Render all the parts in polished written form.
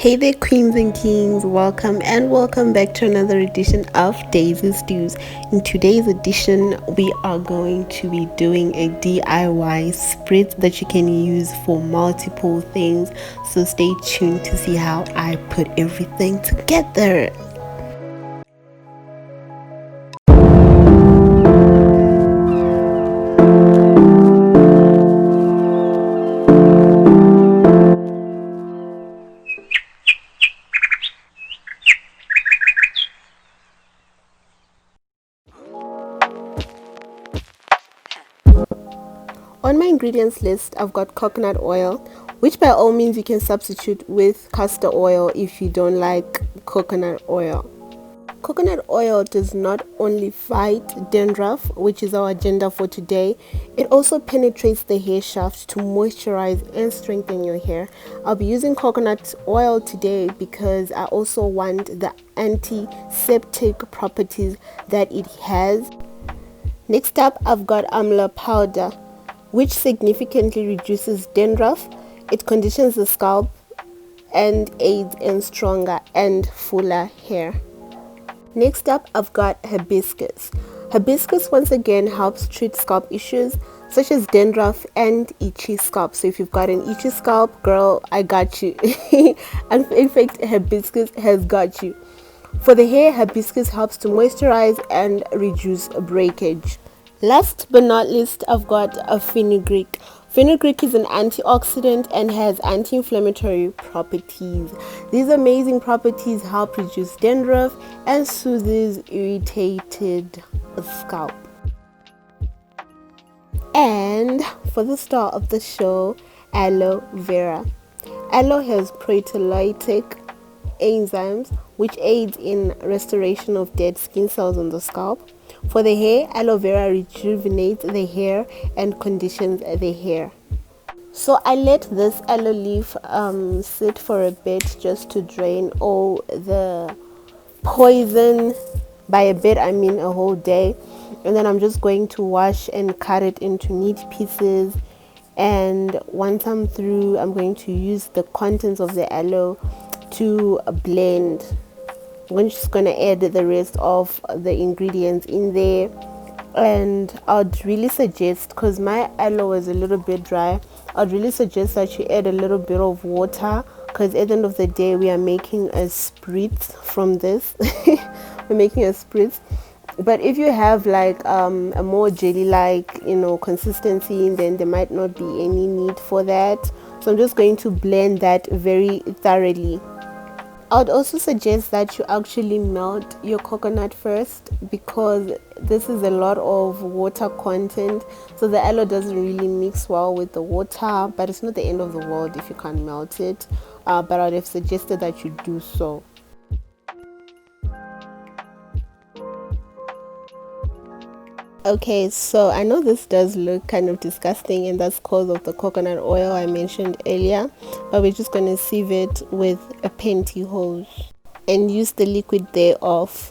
Hey there, queens and kings, welcome back to another edition of Daisy Stews. In today's edition, we are going to be doing a DIY spritz that you can use for multiple things. So stay tuned to see how I put everything together. On my ingredients list, I've got coconut oil, which by all means you can substitute with castor oil if you don't like coconut oil. Coconut oil does not only fight dandruff, which is our agenda for today, it also penetrates the hair shaft to moisturize and strengthen your hair. I'll be using coconut oil today because I also want the antiseptic properties that it has. Next up, I've got amla powder, which significantly reduces dandruff. It conditions the scalp and aids in stronger and fuller hair. Next up, I've got hibiscus. Hibiscus once again helps treat scalp issues such as dandruff and itchy scalp. So if you've got an itchy scalp, girl, I got you. And in fact, hibiscus has got you. For the hair, hibiscus helps to moisturize and reduce breakage. Last but not least, I've got a fenugreek. Fenugreek is an antioxidant and has anti-inflammatory properties. These amazing properties help reduce dandruff and soothes irritated scalp. And for the star of the show, aloe vera. Aloe has proteolytic enzymes which aids in restoration of dead skin cells on the scalp. For the hair, aloe vera rejuvenates the hair and conditions the hair. So I let this aloe leaf sit for a bit just to drain all the poison. By a bit, I mean a whole day. And then I'm just going to wash and cut it into neat pieces. And once I'm through, I'm going to use the contents of the aloe to blend. I'm just going to add the rest of the ingredients in there, and I'd really suggest, because my aloe is a little bit dry, I'd really suggest that you add a little bit of water, because at the end of the day we are making a spritz from this. We're making a spritz. But if you have like a more jelly like consistency, then there might not be any need for that. So I'm just going to blend that very thoroughly. I would also suggest that you actually melt your coconut first, because this is a lot of water content, so the aloe doesn't really mix well with the water, but it's not the end of the world if you can't melt it, but I would have suggested that you do so. Okay, so I know this does look kind of disgusting, and that's because of the coconut oil I mentioned earlier, but we're just going to sieve it with a pantyhose and use the liquid thereof.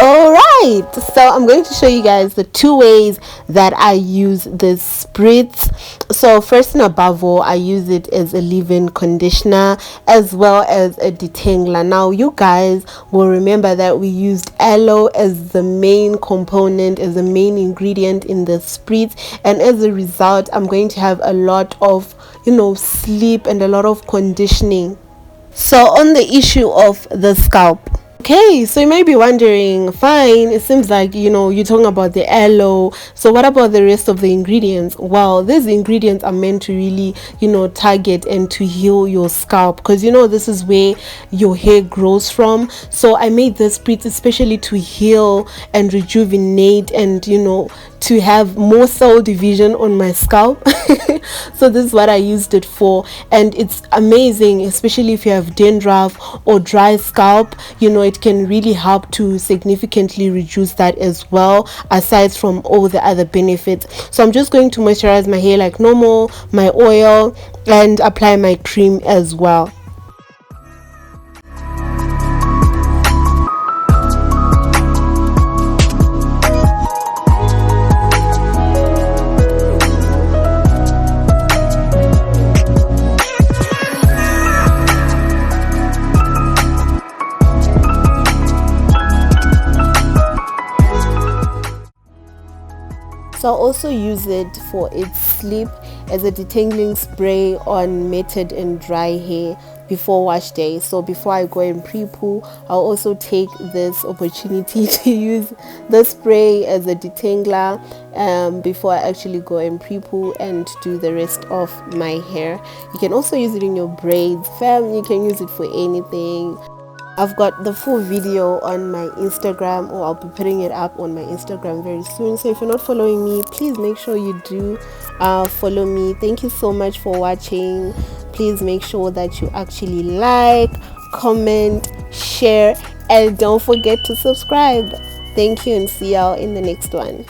Alright, so I'm going to show you guys the two ways that I use this spritz. So first and above all, I use it as a leave-in conditioner as well as a detangler. Now you guys will remember that we used aloe as the main component, as the main ingredient in the spritz, and as a result I'm going to have a lot of sleep and a lot of conditioning. So on the issue of the scalp, okay, so you may be wondering, fine, it seems like you're talking about the aloe, so what about the rest of the ingredients? Well, these ingredients are meant to really target and to heal your scalp, because this is where your hair grows from. So I made this spritz especially to heal and rejuvenate and to have more cell division on my scalp. So this is what I used it for, and it's amazing, especially if you have dandruff or dry scalp. It can really help to significantly reduce that as well, aside from all the other benefits. So I'm just going to moisturize my hair like normal, my oil, and apply my cream as well. So I'll also use it for its sleep as a detangling spray on matted and dry hair before wash day. So before I go and pre-poo, I'll also take this opportunity to use the spray as a detangler before I actually go and pre-poo and do the rest of my hair. You can also use it in your braids, fam. You can use it for anything. I've got the full video on my Instagram, or I'll be putting it up on my Instagram very soon. So if you're not following me, please make sure you do follow me. Thank you so much for watching. Please make sure that you actually like, comment, share, and don't forget to subscribe. Thank you, and see y'all in the next one.